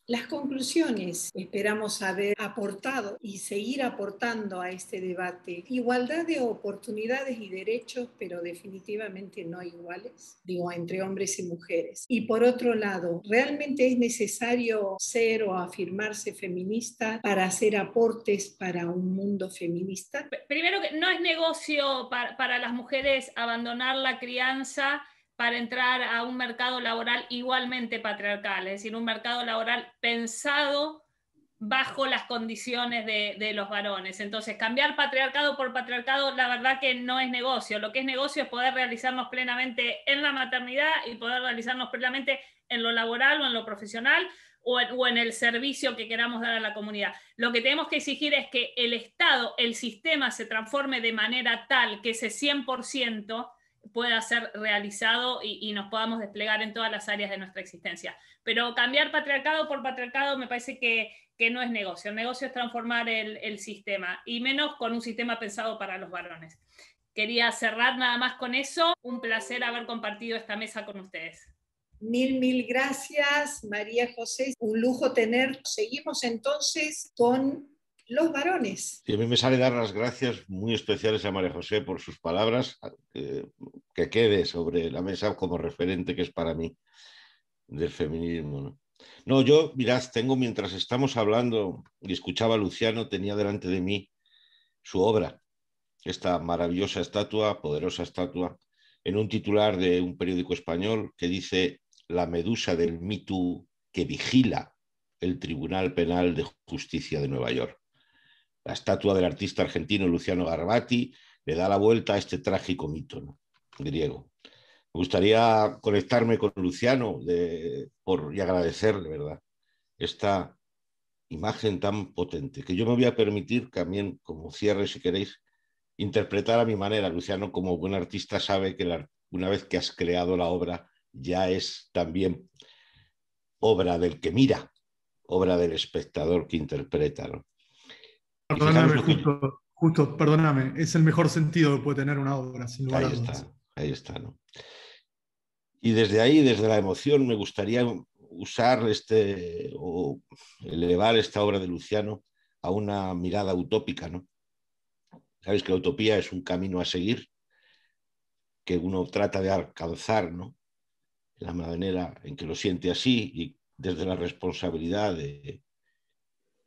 las conclusiones. Esperamos haber aportado y seguir aportando a este debate. Igualdad de oportunidades y derechos, pero definitivamente no iguales, digo, entre hombres y mujeres. Y por otro lado, ¿realmente es necesario ser o afirmarse feminista para hacer aportes para un mundo feminista?
Primero, que no es negocio para las mujeres abandonar la crianza para entrar a un mercado laboral igualmente patriarcal, es decir, un mercado laboral pensado bajo las condiciones de los varones. Entonces, cambiar patriarcado por patriarcado, la verdad que no es negocio. Lo que es negocio es poder realizarnos plenamente en la maternidad y poder realizarnos plenamente en lo laboral o en lo profesional o en el servicio que queramos dar a la comunidad. Lo que tenemos que exigir es que el Estado, el sistema se transforme de manera tal que ese 100% pueda ser realizado y nos podamos desplegar en todas las áreas de nuestra existencia. Pero cambiar patriarcado por patriarcado me parece que no es negocio. El negocio es transformar el sistema, y menos con un sistema pensado para los varones. Quería cerrar nada más con eso. Un placer haber compartido esta mesa con ustedes.
Mil gracias, María José. Un lujo tener. Seguimos entonces con los varones.
Y a mí me sale dar las gracias muy especiales a María José por sus palabras, que quede sobre la mesa como referente que es para mí del feminismo, ¿no? No, yo, mirad, mientras estamos hablando y escuchaba a Luciano, tenía delante de mí su obra, esta maravillosa estatua, poderosa estatua, en un titular de un periódico español que dice: la medusa del Me Too que vigila el Tribunal Penal de Justicia de Nueva York. La estatua del artista argentino Luciano Garbati le da la vuelta a este trágico mito, ¿no?, griego. Me gustaría conectarme con Luciano y agradecerle, ¿verdad?, esta imagen tan potente, que yo me voy a permitir también, como cierre, si queréis, interpretar a mi manera. Luciano, como buen artista, sabe que una vez que has creado la obra, ya es también obra del que mira, obra del espectador que interpreta, ¿no?
Perdóname, justo, perdóname, es el mejor sentido que puede tener una obra, sin lugar a dudas.
Ahí está, ¿no? Y desde ahí, desde la emoción, me gustaría usar o elevar esta obra de Luciano a una mirada utópica, ¿no? Sabéis que la utopía es un camino a seguir, que uno trata de alcanzar, ¿no?, de la manera en que lo siente así, y desde la responsabilidad de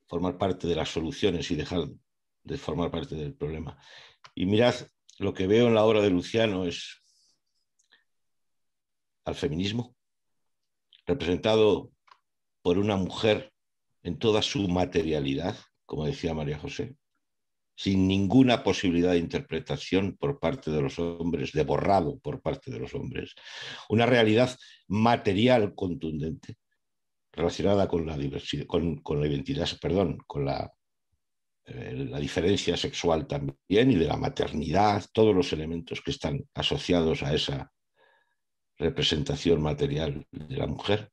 formar parte de las soluciones y dejar de formar parte del problema. Y mirad, lo que veo en la obra de Luciano es al feminismo, representado por una mujer en toda su materialidad, como decía María José, sin ninguna posibilidad de interpretación por parte de los hombres, de borrado por parte de los hombres. Una realidad material contundente relacionada con la diversidad, con la identidad, perdón, con la diferencia sexual también y de la maternidad, todos los elementos que están asociados a esa representación material de la mujer,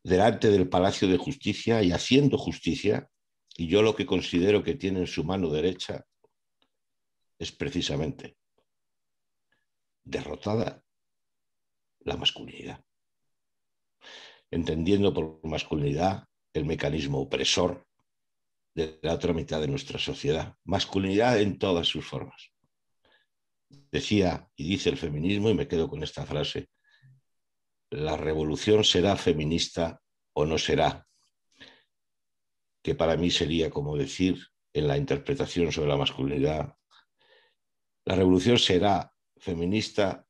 delante del Palacio de Justicia y haciendo justicia. Y yo lo que considero que tiene en su mano derecha es precisamente derrotada la masculinidad, entendiendo por masculinidad el mecanismo opresor de la otra mitad de nuestra sociedad. Masculinidad en todas sus formas. Decía y dice el feminismo, y me quedo con esta frase: la revolución será feminista o no será, que para mí sería como decir, en la interpretación sobre la masculinidad, la revolución será feminista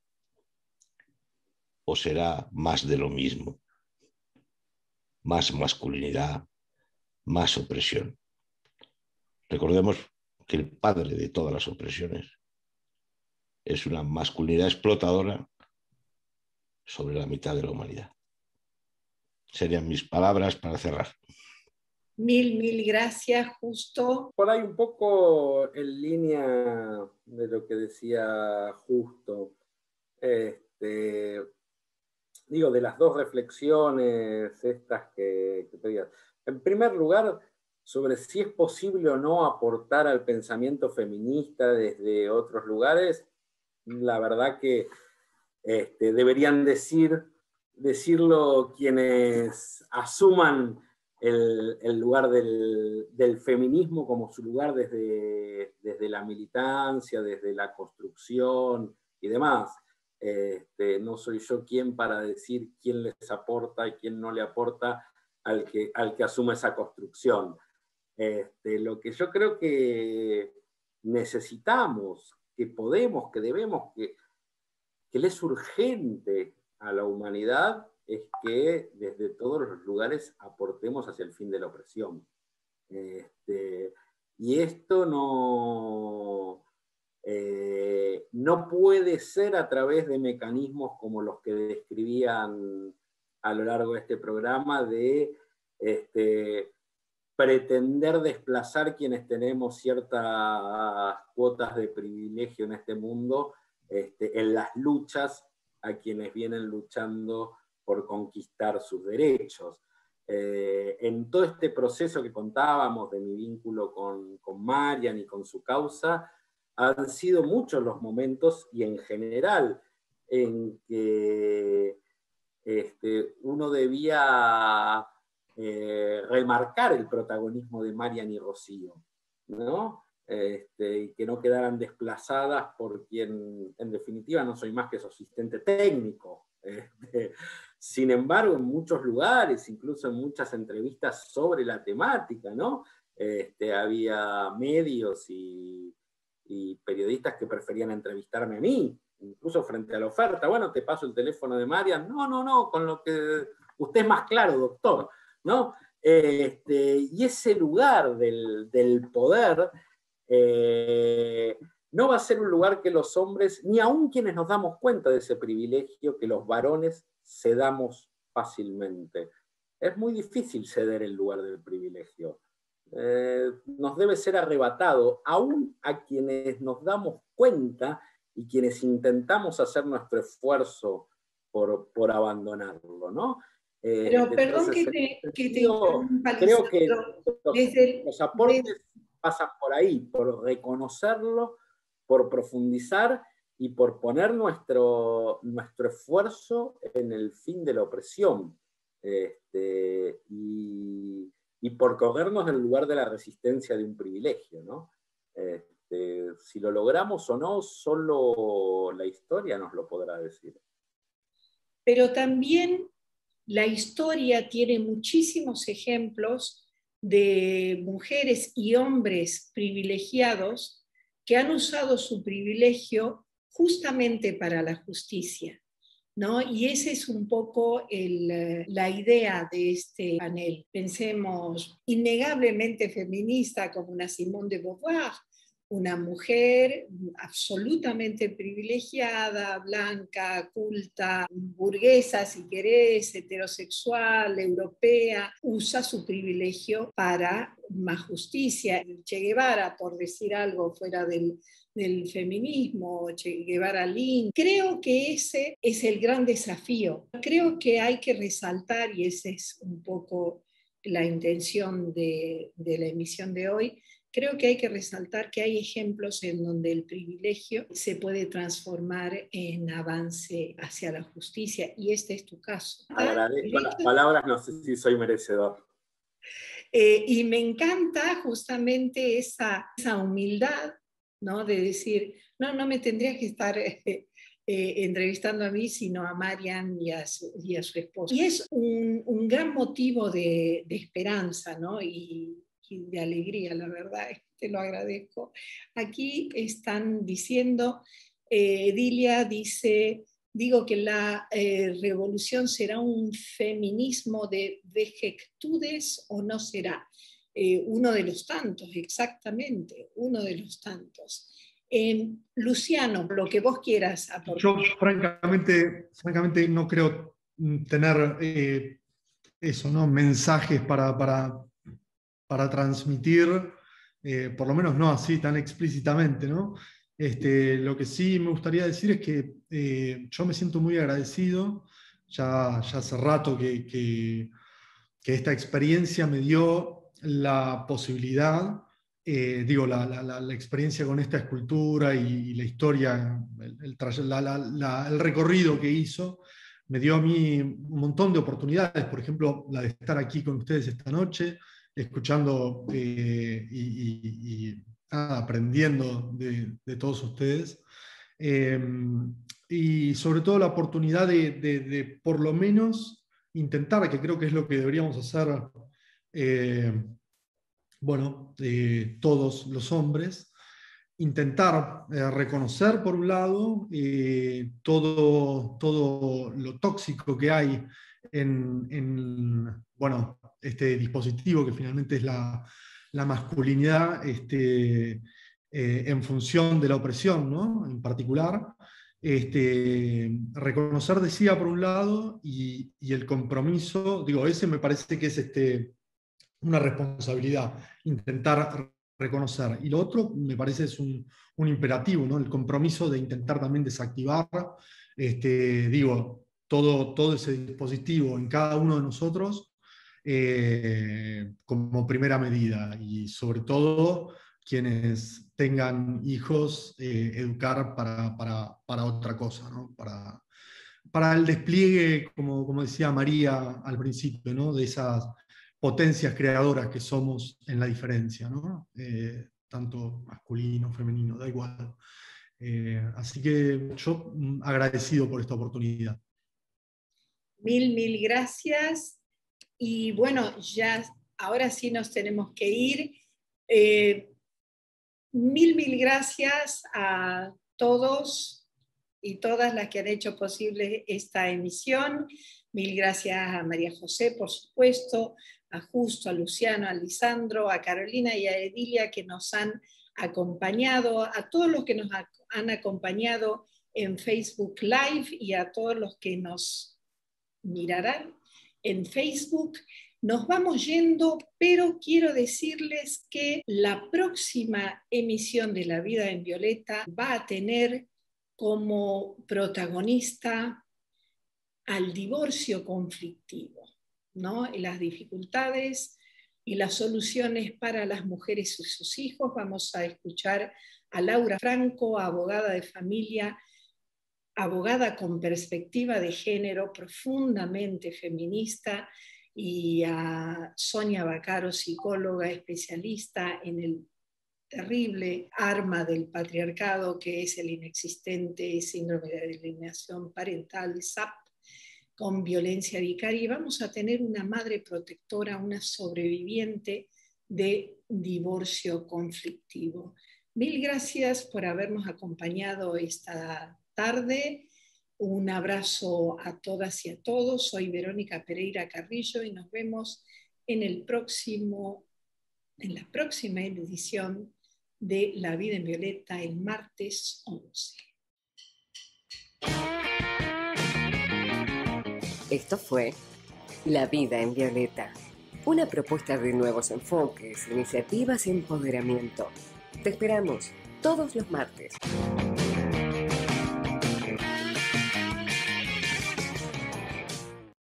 o será más de lo mismo, más masculinidad, más opresión. Recordemos que el padre de todas las opresiones es una masculinidad explotadora sobre la mitad de la humanidad. Serían mis palabras para cerrar.
Mil gracias, Justo.
Por ahí un poco en línea de lo que decía Justo, digo, de las dos reflexiones estas que pedías. En primer lugar, sobre si es posible o no aportar al pensamiento feminista desde otros lugares, la verdad que deberían decirlo quienes asuman el lugar del feminismo como su lugar desde la militancia, desde la construcción y demás. No soy yo quien para decir quién les aporta y quién no le aporta al que asume esa construcción. Lo que yo creo que necesitamos, que podemos, que debemos, que le es urgente a la humanidad, es que desde todos los lugares aportemos hacia el fin de la opresión. Y esto no puede ser a través de mecanismos como los que describían a lo largo de este programa, de pretender desplazar quienes tenemos ciertas cuotas de privilegio en este mundo en las luchas a quienes vienen luchando por conquistar sus derechos. En todo este proceso que contábamos de mi vínculo con Marian y con su causa, han sido muchos los momentos, y en general, en que uno debía remarcar el protagonismo de Marian y Rocío, ¿no? Y que no quedaran desplazadas por quien, en definitiva, no soy más que su asistente técnico. Sin embargo, en muchos lugares, incluso en muchas entrevistas sobre la temática, ¿no? Había medios y periodistas que preferían entrevistarme a mí, incluso frente a la oferta. Bueno, te paso el teléfono de Marian. No, con lo que usted es más claro, doctor, ¿no? Y ese lugar del poder no va a ser un lugar que los hombres, ni aun quienes nos damos cuenta de ese privilegio, que los varones cedamos fácilmente. Es muy difícil ceder el lugar del privilegio. Nos debe ser arrebatado, aún a quienes nos damos cuenta y quienes intentamos hacer nuestro esfuerzo por abandonarlo, ¿no?
Pero perdón que te interrumpa,
creo que los aportes pasan por ahí, por reconocerlo, por profundizar y por poner nuestro esfuerzo en el fin de la opresión, y por corrernos del lugar de la resistencia de un privilegio, ¿no? Si lo logramos o no, solo la historia nos lo podrá decir.
Pero también la historia tiene muchísimos ejemplos de mujeres y hombres privilegiados que han usado su privilegio justamente para la justicia, ¿no? Y esa es un poco la idea de este panel. Pensemos, innegablemente feminista como una Simone de Beauvoir, una mujer absolutamente privilegiada, blanca, culta, burguesa, si querés, heterosexual, europea, usa su privilegio para más justicia. Che Guevara, por decir algo fuera del feminismo, Che Guevara Lin. Creo que ese es el gran desafío. Creo que hay que resaltar, y esa es un poco la intención de la emisión de hoy, creo que hay que resaltar que hay ejemplos en donde el privilegio se puede transformar en avance hacia la justicia, y este es tu caso.
Agradezco las palabras, no sé si soy merecedor.
Y me encanta justamente esa humildad, ¿no? De decir, no me tendrías que estar entrevistando a mí, sino a Marian y a su esposo. Y es un gran motivo de esperanza, ¿no? Y de alegría, la verdad, te lo agradezco. Aquí están diciendo, Edilia dice, digo que la revolución será un feminismo de vejetudes o no será. Uno de los tantos, exactamente, uno de los tantos. Luciano, lo que vos quieras aportar.
Yo francamente no creo tener eso, ¿no? Mensajes para transmitir, por lo menos no así tan explícitamente, ¿no? Lo que sí me gustaría decir es que yo me siento muy agradecido, ya hace rato que esta experiencia me dio la posibilidad, la experiencia con esta escultura y la historia, el recorrido que hizo, me dio a mí un montón de oportunidades, por ejemplo, la de estar aquí con ustedes esta noche, escuchando y aprendiendo de todos ustedes. Y sobre todo la oportunidad de por lo menos intentar, que creo que es lo que deberíamos hacer, todos los hombres, intentar reconocer, por un lado, todo lo tóxico que hay en este dispositivo que finalmente es la masculinidad, en función de la opresión, ¿no? En particular. Reconocer, decía, por un lado, y el compromiso, ese me parece que es una responsabilidad, intentar reconocer. Y lo otro me parece es un imperativo, ¿no? El compromiso de intentar también desactivar, todo ese dispositivo en cada uno de nosotros, como primera medida. Y sobre todo, quienes tengan hijos, educar para otra cosa, ¿no? Para el despliegue, como decía María al principio, ¿no? De esas potencias creadoras que somos en la diferencia, ¿no? Tanto masculino, femenino, da igual. Así que yo agradecido por esta oportunidad.
Mil gracias. Y bueno, ya ahora sí nos tenemos que ir. Mil gracias a todos y todas las que han hecho posible esta emisión. Mil gracias a María José, por supuesto, a Justo, a Luciano, a Lisandro, a Carolina y a Edilia, que nos han acompañado, a todos los que nos han acompañado en Facebook Live y a todos los que nos mirarán en Facebook. Nos vamos yendo, pero quiero decirles que la próxima emisión de La Vida en Violeta va a tener como protagonista al divorcio conflictivo, ¿no? Y las dificultades y las soluciones para las mujeres y sus hijos. Vamos a escuchar a Laura Franco, abogada de familia, abogada con perspectiva de género, profundamente feminista, y a Sonia Vaccaro, psicóloga especialista en el terrible arma del patriarcado que es el inexistente síndrome de alienación parental, SAP, con violencia vicaria. Y vamos a tener una madre protectora, una sobreviviente de divorcio conflictivo. Mil gracias por habernos acompañado esta tarde. Un abrazo a todas y a todos. Soy Verónica Pereira Carrillo y nos vemos en la próxima edición de La Vida en Violeta el martes 11.
Esto fue La Vida en Violeta, una propuesta de nuevos enfoques, iniciativas y empoderamiento. Te esperamos todos los martes.